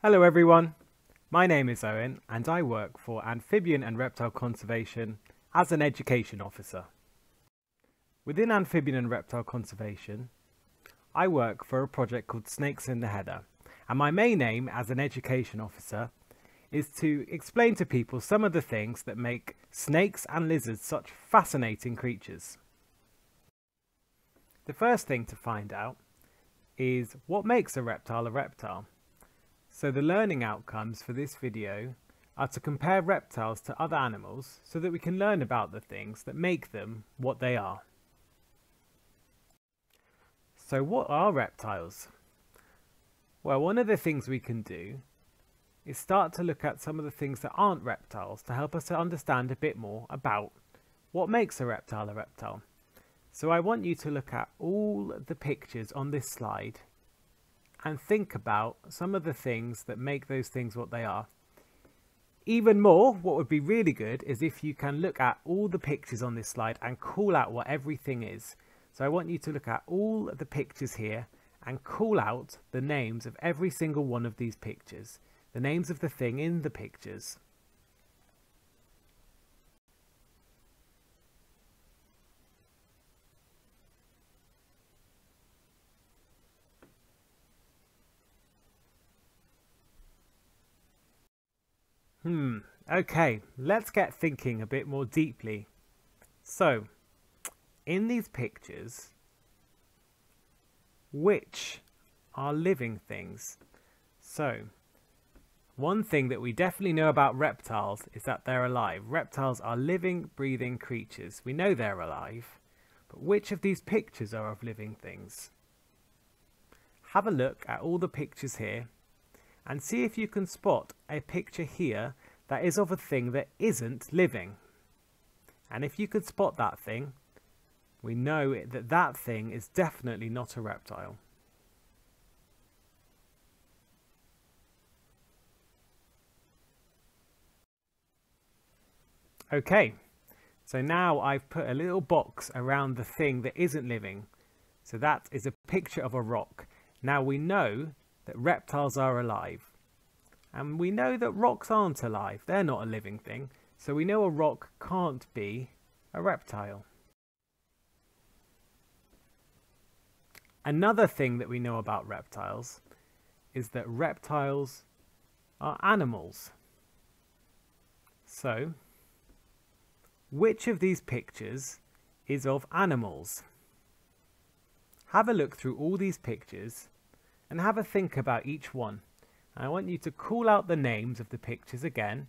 Hello everyone, my name is Owen and I work for Amphibian and Reptile Conservation as an Education Officer. Within Amphibian and Reptile Conservation, I work for a project called Snakes in the Heather, and my main aim as an Education Officer is to explain to people some of the things that make snakes and lizards such fascinating creatures. The first thing to find out is what makes a reptile a reptile. So the learning outcomes for this video are to compare reptiles to other animals so that we can learn about the things that make them what they are. So what are reptiles? Well, one of the things we can do is start to look at some of the things that aren't reptiles to help us to understand a bit more about what makes a reptile a reptile. So I want you to look at all the pictures on this slide and think about some of the things that make those things what they are. Even more, what would be really good is if you can look at all the pictures on this slide and call out what everything is. So I want you to look at all the pictures here and call out the names of every single one of these pictures, the names of the thing in the pictures. Okay, let's get thinking a bit more deeply. So, in these pictures, which are living things? So, one thing that we definitely know about reptiles is that they're alive. Reptiles are living, breathing creatures. We know they're alive, but which of these pictures are of living things? Have a look at all the pictures here and see if you can spot a picture here that is of a thing that isn't living. And if you could spot that thing, we know that that thing is definitely not a reptile. Okay, so now I've put a little box around the thing that isn't living. So that is a picture of a rock. Now we know that reptiles are alive. And we know that rocks aren't alive. They're not a living thing. So we know a rock can't be a reptile. Another thing that we know about reptiles is that reptiles are animals. So, which of these pictures is of animals? Have a look through all these pictures and have a think about each one. I want you to call out the names of the pictures again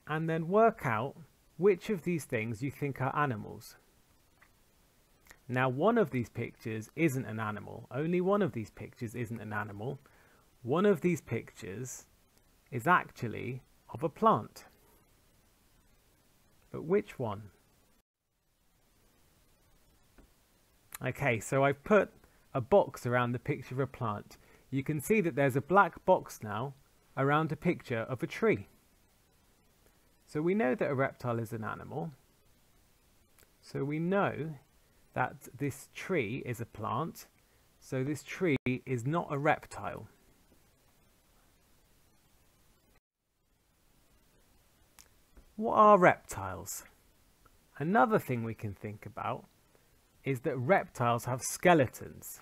and then work out which of these things you think are animals. Now, one of these pictures isn't an animal. Only one of these pictures isn't an animal. One of these pictures is actually of a plant. But which one? Okay, so I've put a box around the picture of a plant. You can see that there's a black box now around a picture of a tree. So we know that a reptile is an animal. So we know that this tree is a plant. So this tree is not a reptile. What are reptiles? Another thing we can think about is that reptiles have skeletons.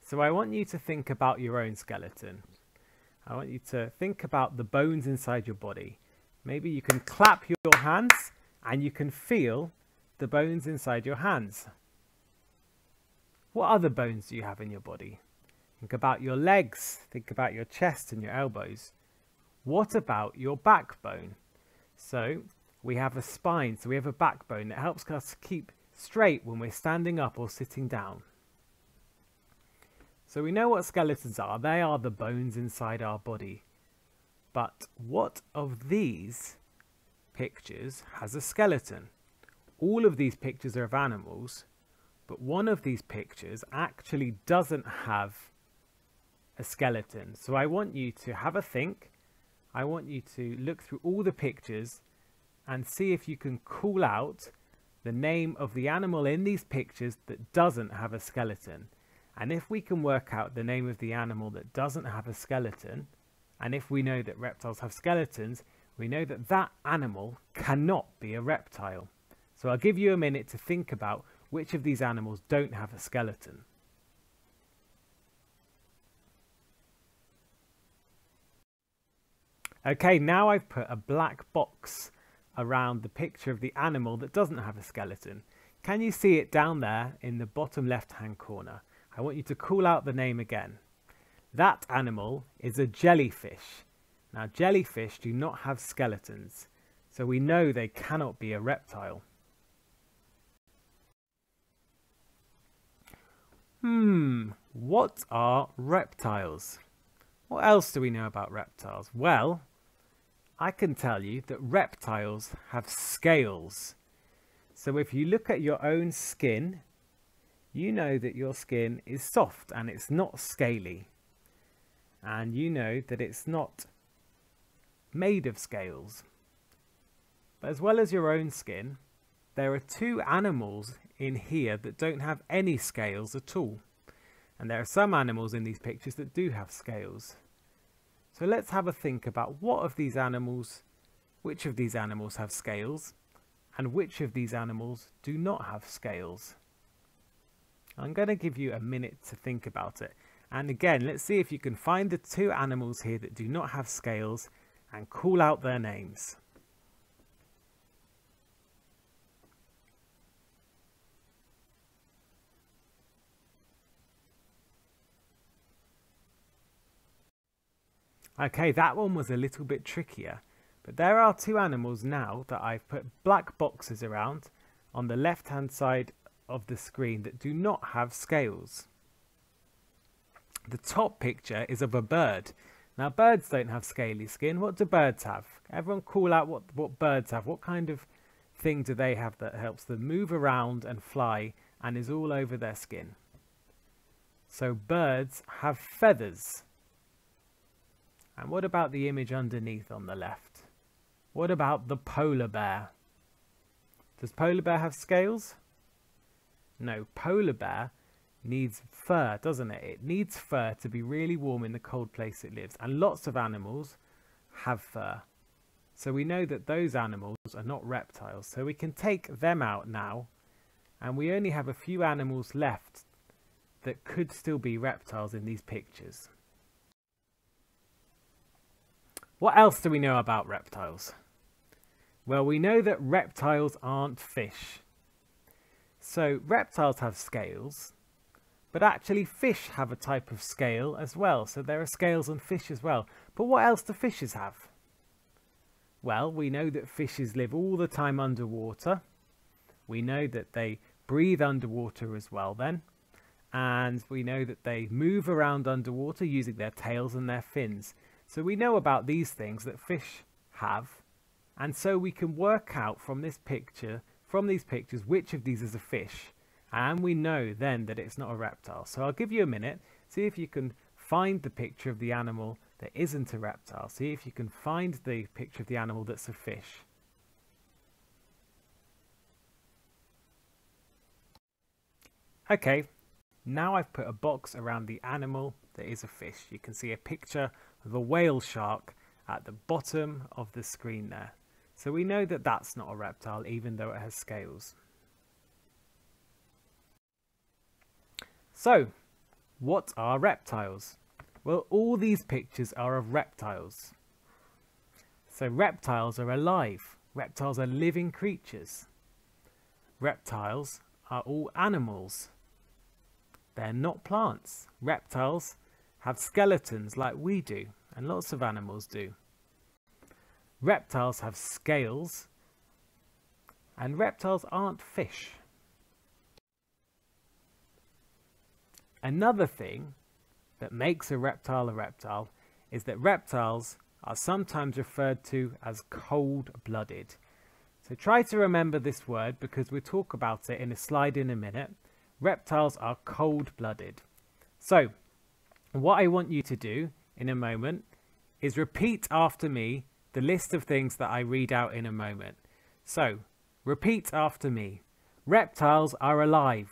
So I want you to think about your own skeleton. I want you to think about the bones inside your body. Maybe you can clap your hands and you can feel the bones inside your hands. What other bones do you have in your body? Think about your legs. Think about your chest and your elbows. What about your backbone? So we have a spine, so we have a backbone that helps us keep straight when we're standing up or sitting down. So we know what skeletons are. They are the bones inside our body. But what of these pictures has a skeleton? All of these pictures are of animals, but one of these pictures actually doesn't have a skeleton. So I want you to have a think. I want you to look through all the pictures and see if you can call out the name of the animal in these pictures that doesn't have a skeleton. And if we can work out the name of the animal that doesn't have a skeleton, and if we know that reptiles have skeletons, we know that that animal cannot be a reptile. So I'll give you a minute to think about which of these animals don't have a skeleton. Okay, now I've put a black box around the picture of the animal that doesn't have a skeleton. Can you see it down there in the bottom left-hand corner? I want you to call out the name again. That animal is a jellyfish. Now, jellyfish do not have skeletons, so we know they cannot be a reptile. What are reptiles? What else do we know about reptiles? Well, I can tell you that reptiles have scales. So if you look at your own skin, you know that your skin is soft and it's not scaly. And you know that it's not made of scales. But as well as your own skin, there are two animals in here that don't have any scales at all. And there are some animals in these pictures that do have scales. So let's have a think about which of these animals have scales and which of these animals do not have scales. I'm going to give you a minute to think about it. And again, let's see if you can find the two animals here that do not have scales and call out their names. Okay, that one was a little bit trickier, but there are two animals now that I've put black boxes around on the left-hand side of the screen that do not have scales. The top picture is of a bird. Now, birds don't have scaly skin. What do birds have? Everyone call out what birds have. What kind of thing do they have that helps them move around and fly and is all over their skin? So birds have feathers. And what about the image underneath on the left? What about the polar bear? Does polar bear have scales? No, polar bear needs fur, doesn't it? It needs fur to be really warm in the cold place it lives. And lots of animals have fur. So we know that those animals are not reptiles. So we can take them out now. And we only have a few animals left that could still be reptiles in these pictures. What else do we know about reptiles? Well, we know that reptiles aren't fish. So reptiles have scales, but actually fish have a type of scale as well. So there are scales on fish as well. But what else do fishes have? Well, we know that fishes live all the time underwater. We know that they breathe underwater as well then. And we know that they move around underwater using their tails and their fins. So we know about these things that fish have, and so we can work out from these pictures which of these is a fish, and we know then that it's not a reptile. So I'll give you a minute, see if you can find the picture of the animal that isn't a reptile. See if you can find the picture of the animal that's a fish. Okay, now I've put a box around the animal that is a fish. You can see a picture of a whale shark at the bottom of the screen there. So we know that that's not a reptile, even though it has scales. So, what are reptiles? Well, all these pictures are of reptiles. So reptiles are alive. Reptiles are living creatures. Reptiles are all animals. They're not plants. Reptiles have skeletons like we do, and lots of animals do. Reptiles have scales, and reptiles aren't fish. Another thing that makes a reptile is that reptiles are sometimes referred to as cold-blooded. So try to remember this word because we'll talk about it in a slide in a minute. Reptiles are cold-blooded. So what I want you to do in a moment is repeat after me the list of things that I read out in a moment. So, repeat after me. Reptiles are alive.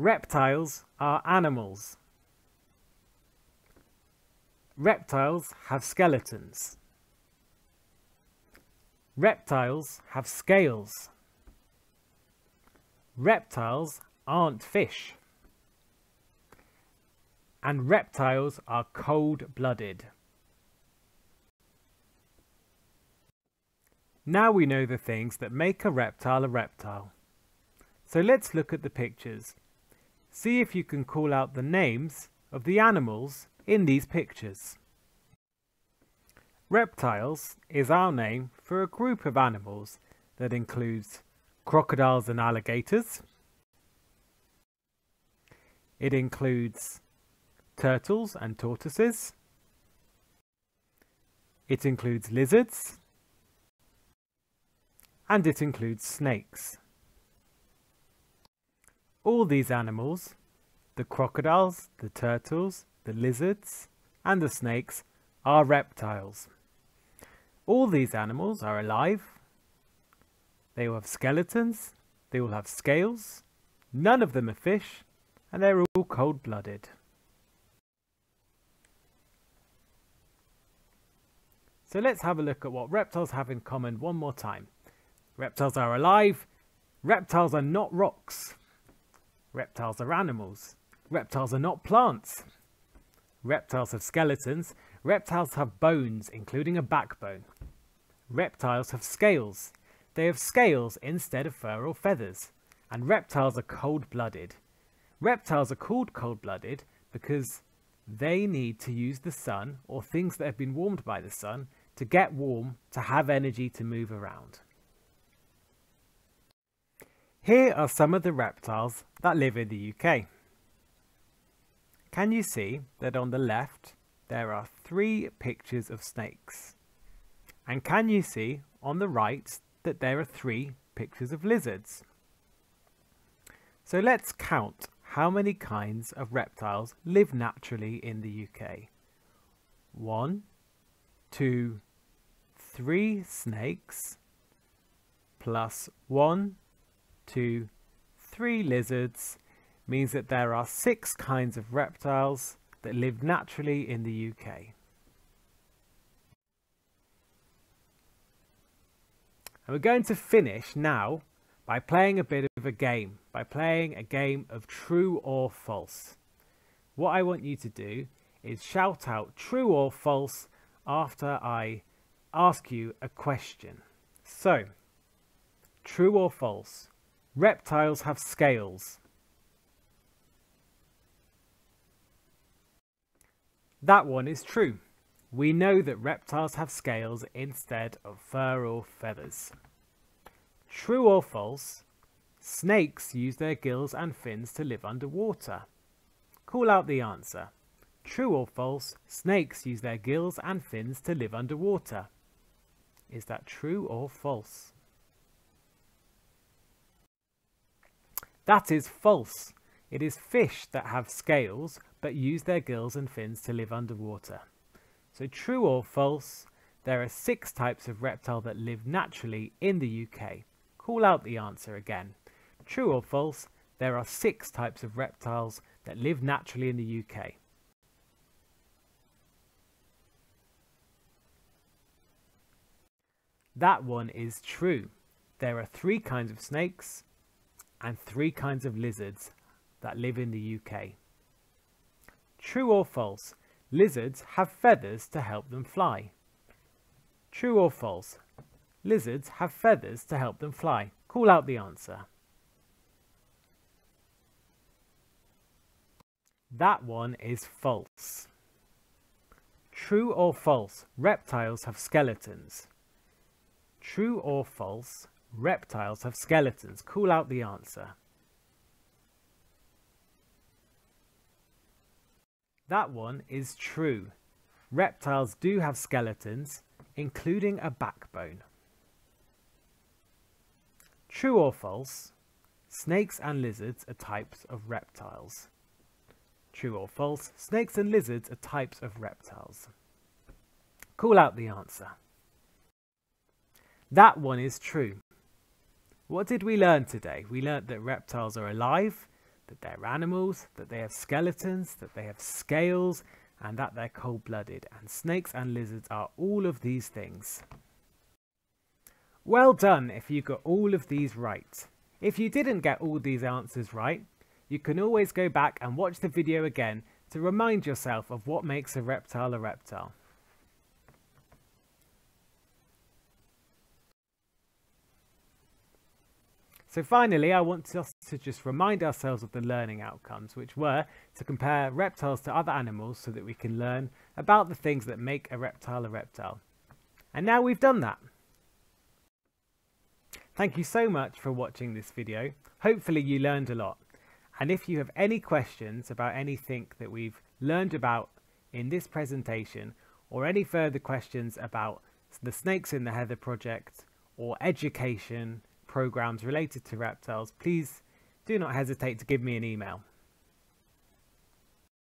Reptiles are animals. Reptiles have skeletons. Reptiles have scales. Reptiles aren't fish. And reptiles are cold-blooded. Now we know the things that make a reptile a reptile. So let's look at the pictures. See if you can call out the names of the animals in these pictures. Reptiles is our name for a group of animals that includes crocodiles and alligators. It includes turtles and tortoises. It includes lizards. And it includes snakes. All these animals, the crocodiles, the turtles, the lizards, and the snakes, are reptiles. All these animals are alive. They all have skeletons, they all have scales, none of them are fish, and they're all cold-blooded. So let's have a look at what reptiles have in common one more time. Reptiles are alive. Reptiles are not rocks. Reptiles are animals. Reptiles are not plants. Reptiles have skeletons. Reptiles have bones, including a backbone. Reptiles have scales. They have scales instead of fur or feathers. And reptiles are cold-blooded. Reptiles are called cold-blooded because they need to use the sun or things that have been warmed by the sun to get warm, to have energy to move around. Here are some of the reptiles that live in the UK. Can you see that on the left there are 3 pictures of snakes? And can you see on the right that there are 3 pictures of lizards? So let's count how many kinds of reptiles live naturally in the UK. 1, 2, 3 snakes plus 1, 2, 3 lizards means that there are 6 kinds of reptiles that live naturally in the UK. And we're going to finish now by playing a bit of a game, by playing a game of true or false. What I want you to do is shout out true or false after I ask you a question. So, true or false? Reptiles have scales. That one is true. We know that reptiles have scales instead of fur or feathers. True or false? Snakes use their gills and fins to live underwater. Call out the answer. True or false? Snakes use their gills and fins to live underwater. Is that true or false? That is false. It is fish that have scales but use their gills and fins to live underwater. So true or false, there are 6 types of reptile that live naturally in the UK. Call out the answer again. True or false, there are 6 types of reptiles that live naturally in the UK. That one is true. There are 3 kinds of snakes and 3 kinds of lizards that live in the UK. True or false? Lizards have feathers to help them fly. True or false? Lizards have feathers to help them fly. Call out the answer. That one is false. True or false? Reptiles have skeletons. True or false? Reptiles have skeletons. Call out the answer. That one is true. Reptiles do have skeletons, including a backbone. True or false? Snakes and lizards are types of reptiles. True or false? Snakes and lizards are types of reptiles. Call out the answer. That one is true. What did we learn today? We learned that reptiles are alive, that they're animals, that they have skeletons, that they have scales, and that they're cold-blooded. And snakes and lizards are all of these things. Well done if you got all of these right. If you didn't get all these answers right, you can always go back and watch the video again to remind yourself of what makes a reptile a reptile. So finally, I want us to just remind ourselves of the learning outcomes, which were to compare reptiles to other animals so that we can learn about the things that make a reptile a reptile. And now we've done that. Thank you so much for watching this video. Hopefully you learned a lot. And if you have any questions about anything that we've learned about in this presentation, or any further questions about the Snakes in the Heather project or education programs related to reptiles, please do not hesitate to give me an email.